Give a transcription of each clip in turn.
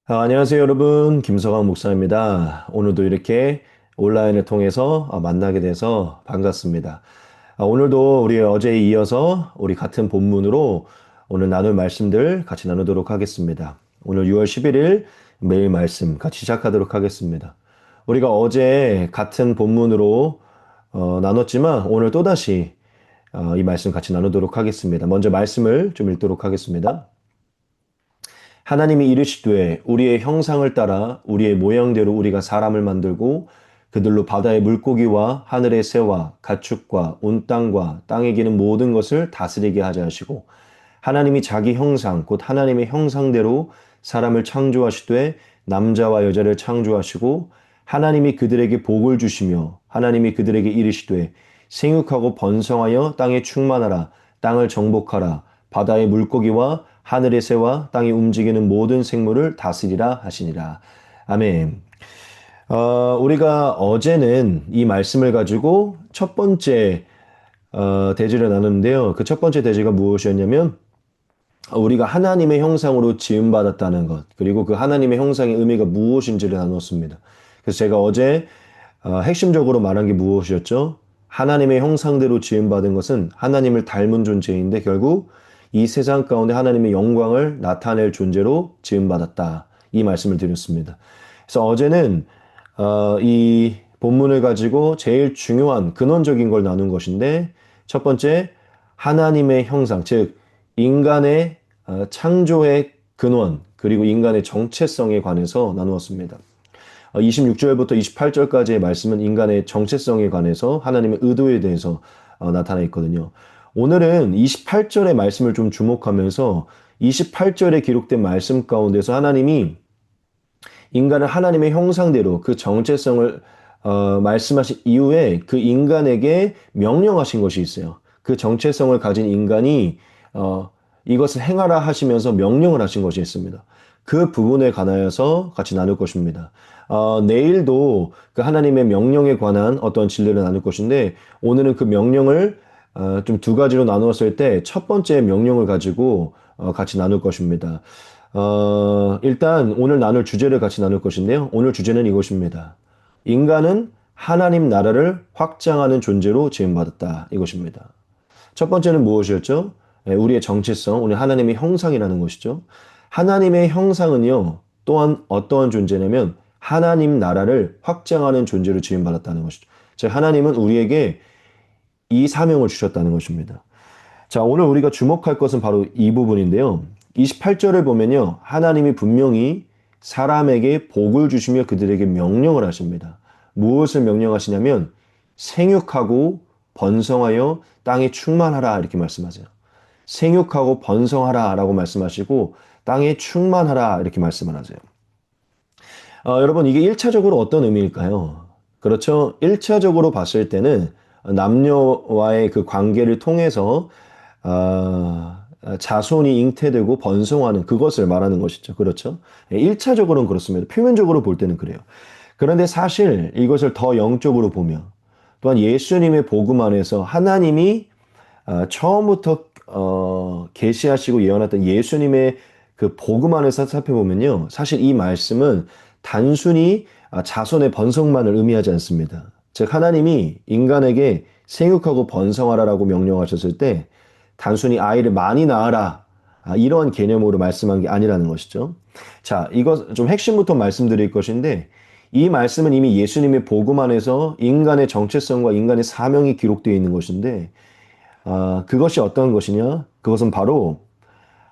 안녕하세요, 여러분. 김서강 목사입니다. 오늘도 이렇게 온라인을 통해서 만나게 돼서 반갑습니다. 오늘도 우리 어제에 이어서 우리 같은 본문으로 오늘 나눌 말씀들 같이 나누도록 하겠습니다. 오늘 6월 11일 매일 말씀 같이 시작하도록 하겠습니다. 우리가 어제 같은 본문으로 나눴지만 오늘 또다시 이 말씀 같이 나누도록 하겠습니다. 먼저 말씀을 좀 읽도록 하겠습니다. 하나님이 이르시되 우리의 형상을 따라 우리의 모양대로 우리가 사람을 만들고 그들로 바다의 물고기와 하늘의 새와 가축과 온 땅과 땅에 기는 모든 것을 다스리게 하자 하시고 하나님이 자기 형상 곧 하나님의 형상대로 사람을 창조하시되 남자와 여자를 창조하시고 하나님이 그들에게 복을 주시며 하나님이 그들에게 이르시되 생육하고 번성하여 땅에 충만하라 땅을 정복하라 바다의 물고기와 하늘의 새와 땅에 움직이는 모든 생물을 다스리라 하시니라. 아멘. 우리가 어제는 이 말씀을 가지고 첫 번째 대지를 나눴는데요. 그 첫 번째 대지가 무엇이었냐면 우리가 하나님의 형상으로 지음받았다는 것, 그리고 그 하나님의 형상의 의미가 무엇인지를 나눴습니다. 그래서 제가 어제 핵심적으로 말한 게 무엇이었죠? 하나님의 형상대로 지음받은 것은 하나님을 닮은 존재인데 결국 이 세상 가운데 하나님의 영광을 나타낼 존재로 지음받았다. 이 말씀을 드렸습니다. 그래서 어제는 이 본문을 가지고 제일 중요한 근원적인 걸 나눈 것인데 첫 번째 하나님의 형상, 즉 인간의 창조의 근원 그리고 인간의 정체성에 관해서 나누었습니다. 26절부터 28절까지의 말씀은 인간의 정체성에 관해서 하나님의 의도에 대해서 나타나 있거든요. 오늘은 28절의 말씀을 좀 주목하면서 28절에 기록된 말씀 가운데서 하나님이 인간을 하나님의 형상대로 그 정체성을 말씀하신 이후에 그 인간에게 명령하신 것이 있어요. 그 정체성을 가진 인간이 이것을 행하라 하시면서 명령을 하신 것이 있습니다. 그 부분에 관하여서 같이 나눌 것입니다. 내일도 그 하나님의 명령에 관한 어떤 진리를 나눌 것인데 오늘은 그 명령을 좀 두 가지로 나누었을 때 첫 번째 명령을 가지고 같이 나눌 것입니다. 일단 오늘 나눌 주제를 같이 나눌 것인데요. 오늘 주제는 이것입니다. 인간은 하나님 나라를 확장하는 존재로 지음받았다. 이것입니다. 첫 번째는 무엇이었죠? 우리의 정체성, 우리 하나님의 형상이라는 것이죠. 하나님의 형상은요, 또한 어떠한 존재냐면 하나님 나라를 확장하는 존재로 지음받았다는 것이죠. 즉 하나님은 우리에게 이 사명을 주셨다는 것입니다. 자, 오늘 우리가 주목할 것은 바로 이 부분인데요. 28절을 보면요. 하나님이 분명히 사람에게 복을 주시며 그들에게 명령을 하십니다. 무엇을 명령하시냐면 생육하고 번성하여 땅에 충만하라 이렇게 말씀하세요. 생육하고 번성하라 라고 말씀하시고 땅에 충만하라 이렇게 말씀을 하세요. 여러분 이게 1차적으로 어떤 의미일까요? 그렇죠. 1차적으로 봤을 때는 남녀와의 그 관계를 통해서 자손이 잉태되고 번성하는 그것을 말하는 것이죠. 그렇죠? 1차적으로는 그렇습니다. 표면적으로 볼 때는 그래요. 그런데 사실 이것을 더 영적으로 보면 또한 예수님의 복음 안에서 하나님이 처음부터 계시하시고 예언했던 예수님의 그 복음 안에서 살펴보면요. 사실 이 말씀은 단순히 자손의 번성만을 의미하지 않습니다. 즉 하나님이 인간에게 생육하고 번성하라라고 명령하셨을 때 단순히 아이를 많이 낳아라 이러한 개념으로 말씀한 게 아니라는 것이죠. 자, 이거 좀 핵심부터 말씀드릴 것인데 이 말씀은 이미 예수님의 복음 안에서 인간의 정체성과 인간의 사명이 기록되어 있는 것인데 그것이 어떤 것이냐? 그것은 바로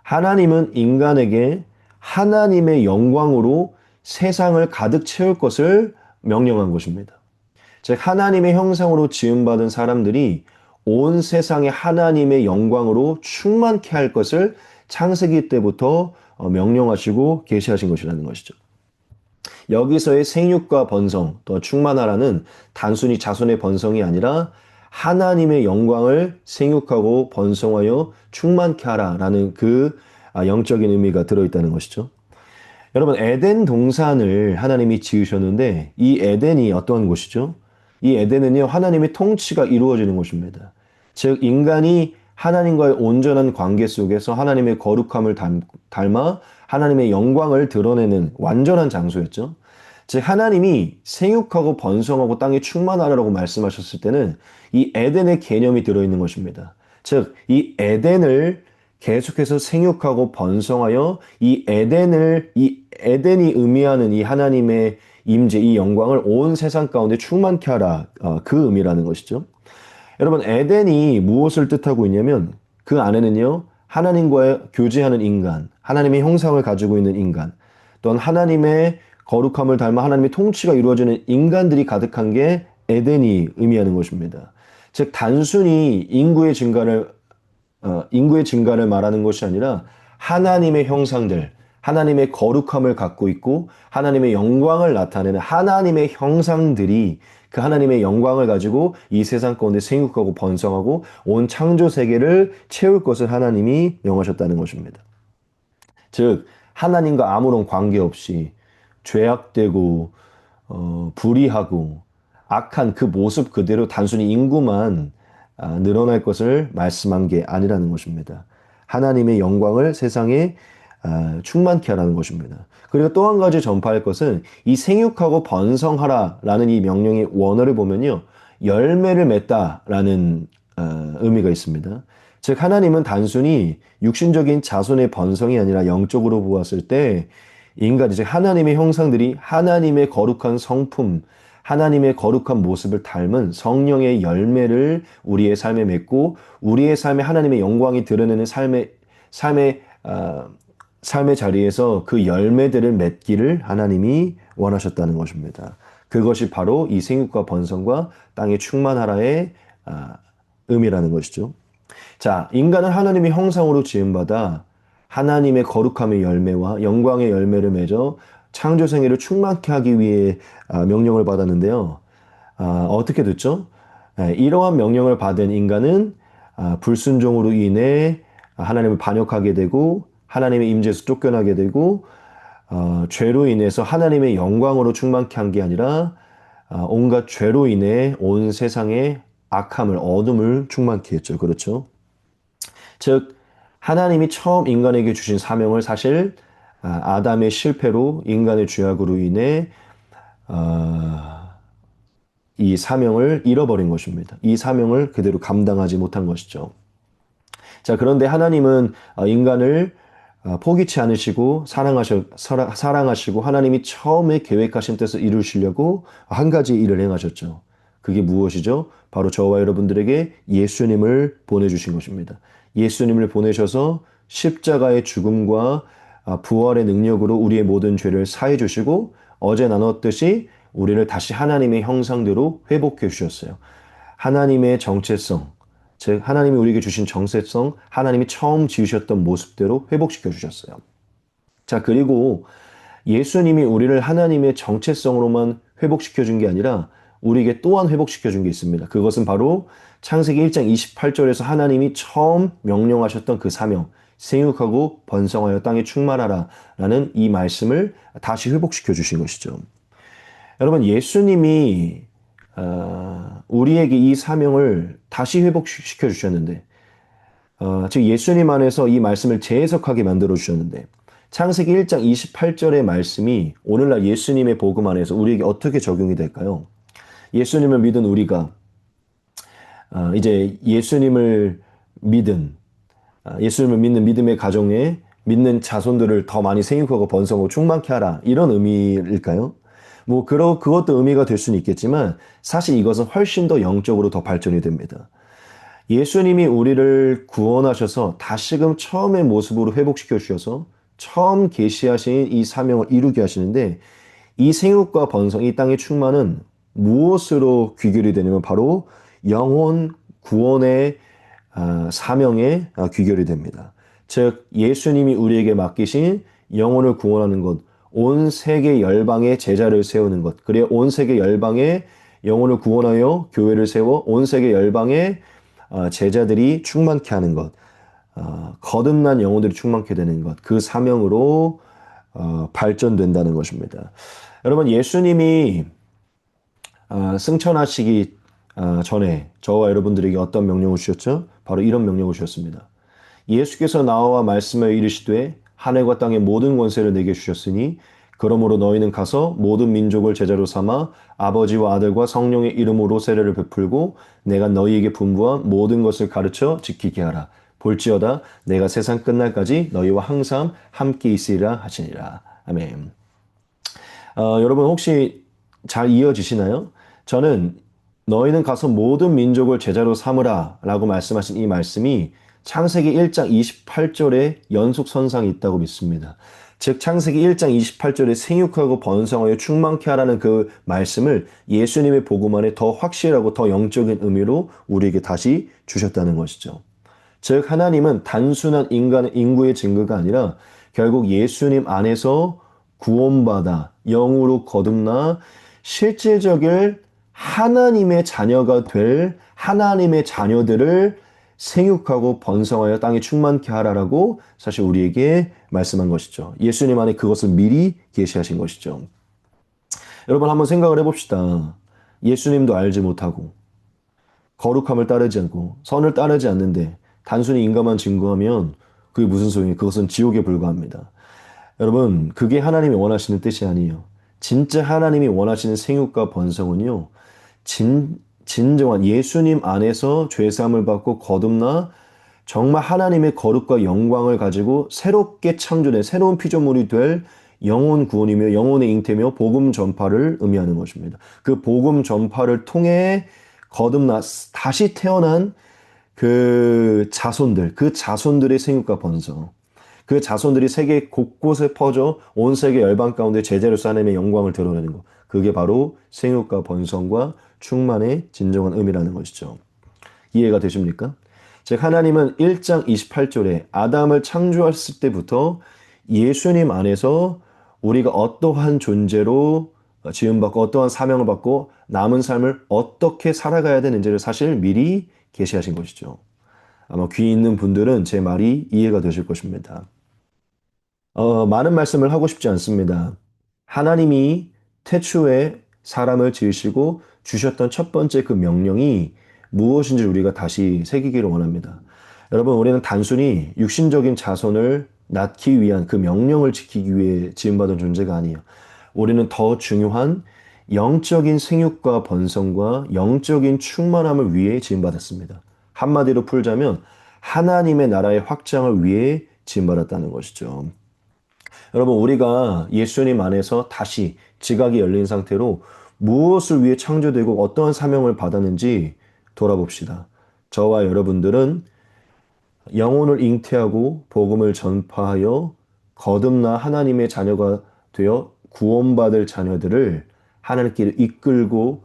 하나님은 인간에게 하나님의 영광으로 세상을 가득 채울 것을 명령한 것입니다. 즉 하나님의 형상으로 지음받은 사람들이 온 세상에 하나님의 영광으로 충만케 할 것을 창세기 때부터 명령하시고 계시하신 것이라는 것이죠. 여기서의 생육과 번성, 또 충만하라는 단순히 자손의 번성이 아니라 하나님의 영광을 생육하고 번성하여 충만케 하라라는 그 영적인 의미가 들어있다는 것이죠. 여러분 에덴 동산을 하나님이 지으셨는데 이 에덴이 어떠한 곳이죠? 이 에덴은요 하나님의 통치가 이루어지는 곳입니다. 즉 인간이 하나님과의 온전한 관계 속에서 하나님의 거룩함을 닮아 하나님의 영광을 드러내는 완전한 장소였죠. 즉 하나님이 생육하고 번성하고 땅에 충만하라고 말씀하셨을 때는 이 에덴의 개념이 들어있는 것입니다. 즉 이 에덴을 계속해서 생육하고 번성하여 이 에덴이 의미하는 이 하나님의 임재, 이 영광을 온 세상 가운데 충만케 하라. 그 의미라는 것이죠. 여러분, 에덴이 무엇을 뜻하고 있냐면 그 안에는요, 하나님과 교제하는 인간, 하나님의 형상을 가지고 있는 인간, 또한 하나님의 거룩함을 닮아 하나님의 통치가 이루어지는 인간들이 가득한 게 에덴이 의미하는 것입니다. 즉, 단순히 인구의 증가를 말하는 것이 아니라 하나님의 형상들, 하나님의 거룩함을 갖고 있고 하나님의 영광을 나타내는 하나님의 형상들이 그 하나님의 영광을 가지고 이 세상 가운데 생육하고 번성하고 온 창조 세계를 채울 것을 하나님이 명하셨다는 것입니다. 즉 하나님과 아무런 관계없이 죄악되고 불의하고 악한 그 모습 그대로 단순히 인구만 늘어날 것을 말씀한 게 아니라는 것입니다. 하나님의 영광을 세상에 충만케 하라는 것입니다. 그리고 또 한 가지 전파할 것은 이 생육하고 번성하라라는 이 명령의 원어를 보면요. 열매를 맺다라는 의미가 있습니다. 즉 하나님은 단순히 육신적인 자손의 번성이 아니라 영적으로 보았을 때 인간, 즉 하나님의 형상들이 하나님의 거룩한 성품, 하나님의 거룩한 모습을 닮은 성령의 열매를 우리의 삶에 맺고 우리의 삶에 하나님의 영광이 드러내는 삶의 삶의 자리에서 그 열매들을 맺기를 하나님이 원하셨다는 것입니다. 그것이 바로 이 생육과 번성과 땅의 충만하라의 의미라는 것이죠. 자, 인간은 하나님의 형상으로 지음받아 하나님의 거룩함의 열매와 영광의 열매를 맺어 창조 생애를 충만케 하기 위해 명령을 받았는데요. 어떻게 됐죠? 이러한 명령을 받은 인간은 불순종으로 인해 하나님을 반역하게 되고 하나님의 임재에서 쫓겨나게 되고 죄로 인해서 하나님의 영광으로 충만케 한 게 아니라 온갖 죄로 인해 온 세상에 악함을 어둠을 충만케 했죠. 그렇죠? 즉 하나님이 처음 인간에게 주신 사명을 사실 아담의 실패로 인간의 죄악으로 인해 이 사명을 잃어버린 것입니다. 이 사명을 그대로 감당하지 못한 것이죠. 자, 그런데 하나님은 인간을 포기치 않으시고 사랑하시고 하나님이 처음에 계획하신 뜻을 이루시려고 한 가지 일을 행하셨죠. 그게 무엇이죠? 바로 저와 여러분들에게 예수님을 보내주신 것입니다. 예수님을 보내셔서 십자가의 죽음과 부활의 능력으로 우리의 모든 죄를 사해 주시고 어제 나눴듯이 우리를 다시 하나님의 형상대로 회복해 주셨어요. 하나님의 정체성, 즉 하나님이 우리에게 주신 정체성, 하나님이 처음 지으셨던 모습대로 회복시켜 주셨어요. 자, 그리고 예수님이 우리를 하나님의 정체성으로만 회복시켜 준 게 아니라 우리에게 또한 회복시켜 준 게 있습니다. 그것은 바로 창세기 1장 28절에서 하나님이 처음 명령하셨던 그 사명, 생육하고 번성하여 땅에 충만하라 라는 이 말씀을 다시 회복시켜 주신 것이죠. 여러분, 예수님이 우리에게 이 사명을 다시 회복시켜 주셨는데, 즉 예수님 안에서 이 말씀을 재해석하게 만들어 주셨는데, 창세기 1장 28절의 말씀이 오늘날 예수님의 복음 안에서 우리에게 어떻게 적용이 될까요? 예수님을 믿은 우리가 이제 예수님을 믿는 믿음의 가정에 믿는 자손들을 더 많이 생육하고 번성하고 충만케 하라, 이런 의미일까요? 그것도 의미가 될 수는 있겠지만 사실 이것은 훨씬 더 영적으로 더 발전이 됩니다. 예수님이 우리를 구원하셔서 다시금 처음의 모습으로 회복시켜 주셔서 처음 계시하신 이 사명을 이루게 하시는데, 이 생육과 번성, 이 땅의 충만은 무엇으로 귀결이 되냐면 바로 영혼 구원의 사명에 귀결이 됩니다. 즉 예수님이 우리에게 맡기신 영혼을 구원하는 것, 온 세계 열방의 제자를 세우는 것, 그래 온 세계 열방의 영혼을 구원하여 교회를 세워 온 세계 열방의 제자들이 충만케 하는 것, 거듭난 영혼들이 충만케 되는 것, 그 사명으로 발전된다는 것입니다. 여러분, 예수님이 승천하시기 전에 저와 여러분들에게 어떤 명령을 주셨죠? 바로 이런 명령을 주셨습니다. 예수께서 나와 말씀하여 이르시되 하늘과 땅의 모든 권세를 내게 주셨으니 그러므로 너희는 가서 모든 민족을 제자로 삼아 아버지와 아들과 성령의 이름으로 세례를 베풀고 내가 너희에게 분부한 모든 것을 가르쳐 지키게 하라. 볼지어다 내가 세상 끝날까지 너희와 항상 함께 있으리라 하시니라. 아멘. 여러분 혹시 잘 이어지시나요? 저는 너희는 가서 모든 민족을 제자로 삼으라 라고 말씀하신 이 말씀이 창세기 1장 28절에 연속선상이 있다고 믿습니다. 즉 창세기 1장 28절에 생육하고 번성하여 충만케 하라는 그 말씀을 예수님의 복음 안에 더 확실하고 더 영적인 의미로 우리에게 다시 주셨다는 것이죠. 즉 하나님은 단순한 인구의 증거가 아니라 결국 예수님 안에서 구원받아 영으로 거듭나 실제적인 하나님의 자녀가 될 하나님의 자녀들을 생육하고 번성하여 땅에 충만케 하라라고 사실 우리에게 말씀한 것이죠. 예수님 안에 그것을 미리 계시하신 것이죠. 여러분 한번 생각을 해봅시다. 예수님도 알지 못하고 거룩함을 따르지 않고 선을 따르지 않는데 단순히 인간만 증거하면 그게 무슨 소용이에요? 그것은 지옥에 불과합니다. 여러분 그게 하나님이 원하시는 뜻이 아니에요. 진짜 하나님이 원하시는 생육과 번성은요. 진정한 예수님 안에서 죄사함을 받고 거듭나 정말 하나님의 거룩과 영광을 가지고 새롭게 창조된 새로운 피조물이 될 영혼 구원이며 영혼의 잉태며 복음 전파를 의미하는 것입니다. 그 복음 전파를 통해 거듭나 다시 태어난 그 자손들의 생육과 번성. 그 자손들이 세계 곳곳에 퍼져 온 세계 열방 가운데 제자로서 하나님의 영광을 드러내는 것. 그게 바로 생육과 번성과 충만의 진정한 의미라는 것이죠. 이해가 되십니까? 즉 하나님은 1장 28절에 아담을 창조했을 때부터 예수님 안에서 우리가 어떠한 존재로 지음받고 어떠한 사명을 받고 남은 삶을 어떻게 살아가야 되는지를 사실 미리 계시하신 것이죠. 아마 귀 있는 분들은 제 말이 이해가 되실 것입니다. 많은 말씀을 하고 싶지 않습니다. 하나님이 태초에 사람을 지으시고 주셨던 첫 번째 그 명령이 무엇인지 우리가 다시 새기기를 원합니다. 여러분, 우리는 단순히 육신적인 자손을 낳기 위한 그 명령을 지키기 위해 지음받은 존재가 아니에요. 우리는 더 중요한 영적인 생육과 번성과 영적인 충만함을 위해 지음받았습니다. 한마디로 풀자면 하나님의 나라의 확장을 위해 지음받았다는 것이죠. 여러분, 우리가 예수님 안에서 다시 지각이 열린 상태로 무엇을 위해 창조되고 어떠한 사명을 받았는지 돌아봅시다. 저와 여러분들은 영혼을 잉태하고 복음을 전파하여 거듭나 하나님의 자녀가 되어 구원받을 자녀들을 하나님께 이끌고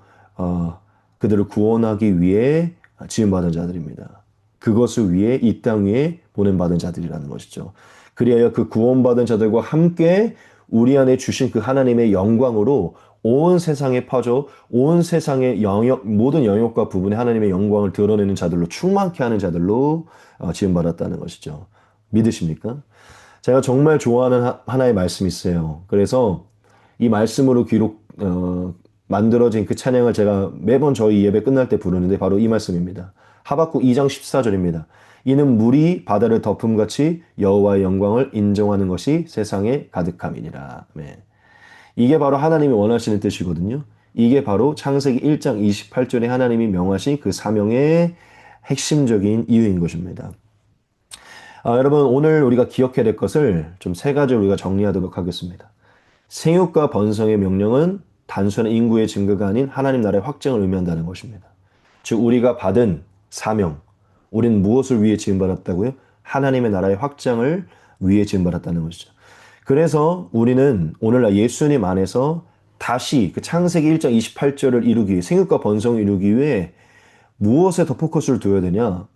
그들을 구원하기 위해 지음받은 자들입니다. 그것을 위해 이 땅 위에 보냄받은 자들이라는 것이죠. 그리하여 그 구원받은 자들과 함께 우리 안에 주신 그 하나님의 영광으로 온 세상에 퍼져 온 세상의 모든 영역과 부분에 하나님의 영광을 드러내는 자들로 충만케 하는 자들로 지음받았다는 것이죠. 믿으십니까? 제가 정말 좋아하는 하나의 말씀이 있어요. 그래서 이 말씀으로 만들어진 그 찬양을 제가 매번 저희 예배 끝날 때 부르는데 바로 이 말씀입니다. 하박국 2장 14절입니다. 이는 물이 바다를 덮음같이 여호와의 영광을 인정하는 것이 세상에 가득함이니라. 네. 이게 바로 하나님이 원하시는 뜻이거든요. 이게 바로 창세기 1장 28절에 하나님이 명하신 그 사명의 핵심적인 이유인 것입니다. 여러분 오늘 우리가 기억해야 될 것을 좀 세 가지로 우리가 정리하도록 하겠습니다. 생육과 번성의 명령은 단순한 인구의 증거가 아닌 하나님 나라의 확정을 의미한다는 것입니다. 즉 우리가 받은 사명, 우리는 무엇을 위해 지음받았다고요? 하나님의 나라의 확장을 위해 지음받았다는 것이죠. 그래서 우리는 오늘날 예수님 안에서 다시 그 창세기 1장 28절을 이루기 위해 생육과 번성을 이루기 위해 무엇에 더 포커스를 둬야 되냐?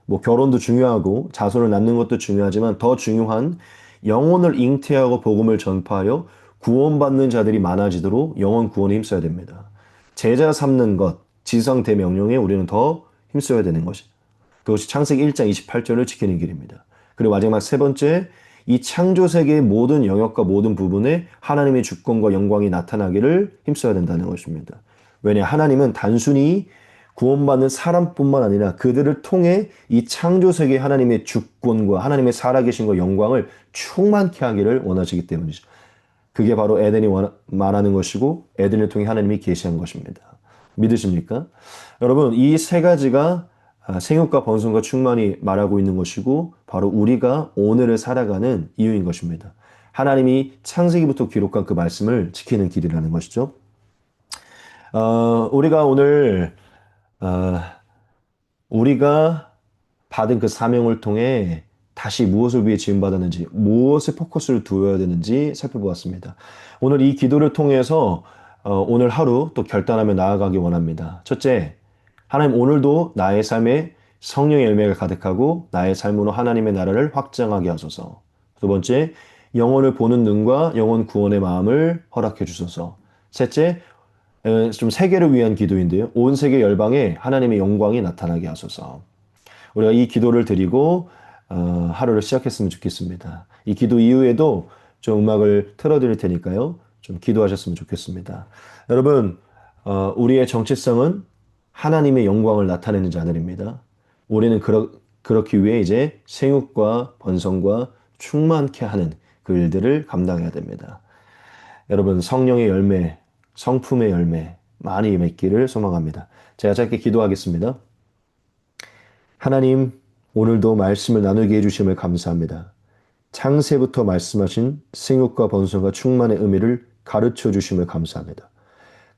뭐 결혼도 중요하고 자손을 낳는 것도 중요하지만 더 중요한 영혼을 잉태하고 복음을 전파하여 구원받는 자들이 많아지도록 영혼 구원에 힘써야 됩니다. 제자 삼는 것, 지상 대명령에 우리는 더 힘써야 되는 것이. 그것이 창세기 1장 28절을 지키는 길입니다. 그리고 마지막 세 번째, 이 창조 세계의 모든 영역과 모든 부분에 하나님의 주권과 영광이 나타나기를 힘써야 된다는 것입니다. 왜냐 하나님은 단순히 구원받는 사람뿐만 아니라 그들을 통해 이 창조 세계 하나님의 주권과 하나님의 살아계신과 영광을 충만케 하기를 원하시기 때문이죠. 그게 바로 에덴이 말하는 것이고 에덴을 통해 하나님이 계시한 것입니다. 믿으십니까? 여러분, 이 세 가지가 생육과 번성과 충만이 말하고 있는 것이고 바로 우리가 오늘을 살아가는 이유인 것입니다. 하나님이 창세기부터 기록한 그 말씀을 지키는 길이라는 것이죠. 우리가 오늘 어, 우리가 받은 그 사명을 통해 다시 무엇을 위해 지음받았는지, 무엇에 포커스를 두어야 되는지 살펴보았습니다. 오늘 이 기도를 통해서 오늘 하루 또 결단하며 나아가기 원합니다. 첫째, 하나님 오늘도 나의 삶에 성령의 열매가 가득하고 나의 삶으로 하나님의 나라를 확장하게 하소서. 두 번째, 영혼을 보는 눈과 영혼 구원의 마음을 허락해 주소서. 셋째, 좀 세계를 위한 기도인데요. 온 세계 열방에 하나님의 영광이 나타나게 하소서. 우리가 이 기도를 드리고 하루를 시작했으면 좋겠습니다. 이 기도 이후에도 좀 음악을 틀어드릴 테니까요. 좀 기도하셨으면 좋겠습니다. 여러분, 우리의 정체성은 하나님의 영광을 나타내는 자들입니다. 우리는 그렇기 위해 이제 생육과 번성과 충만케 하는 그 일들을 감당해야 됩니다. 여러분, 성령의 열매, 성품의 열매 많이 맺기를 소망합니다. 제가 짧게 기도하겠습니다. 하나님, 오늘도 말씀을 나누게 해주심을 감사합니다. 창세부터 말씀하신 생육과 번성과 충만의 의미를 가르쳐 주심을 감사합니다.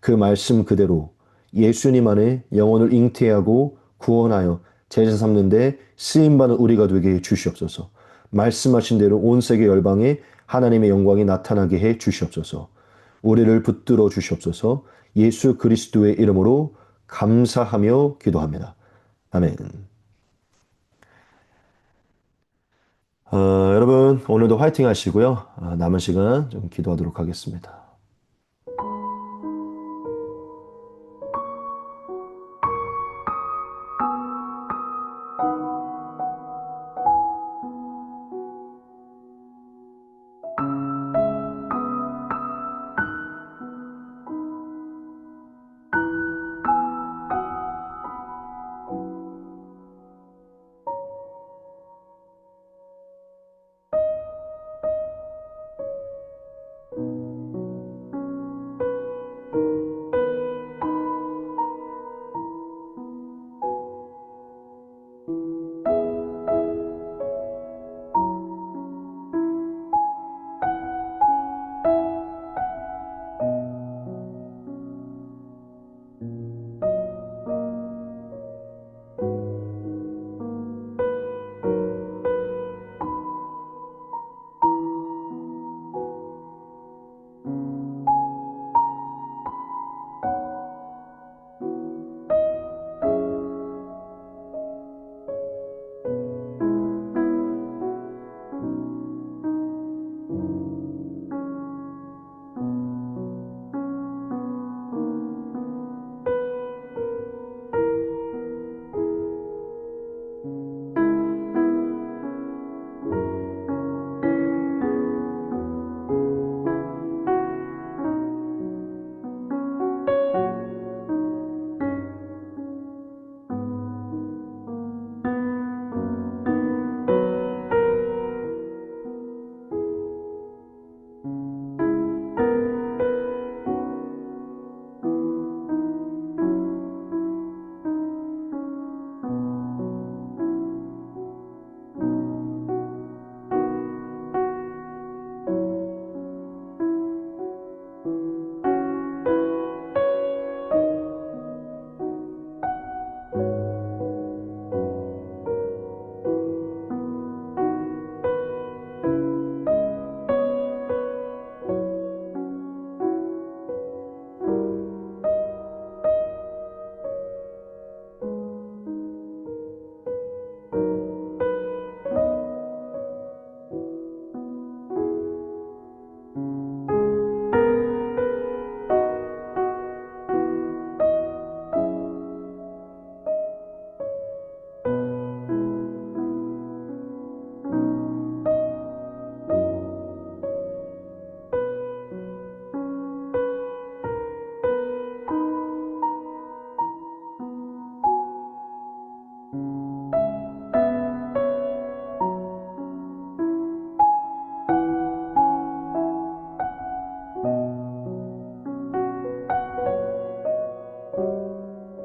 그 말씀 그대로 예수님 안에 영혼을 잉태하고 구원하여 제자 삼는 데 쓰임받는 우리가 되게 해 주시옵소서. 말씀하신 대로 온 세계 열방에 하나님의 영광이 나타나게 해 주시옵소서. 우리를 붙들어 주시옵소서. 예수 그리스도의 이름으로 감사하며 기도합니다. 아멘. 여러분, 오늘도 화이팅 하시고요. 남은 시간 좀 기도하도록 하겠습니다.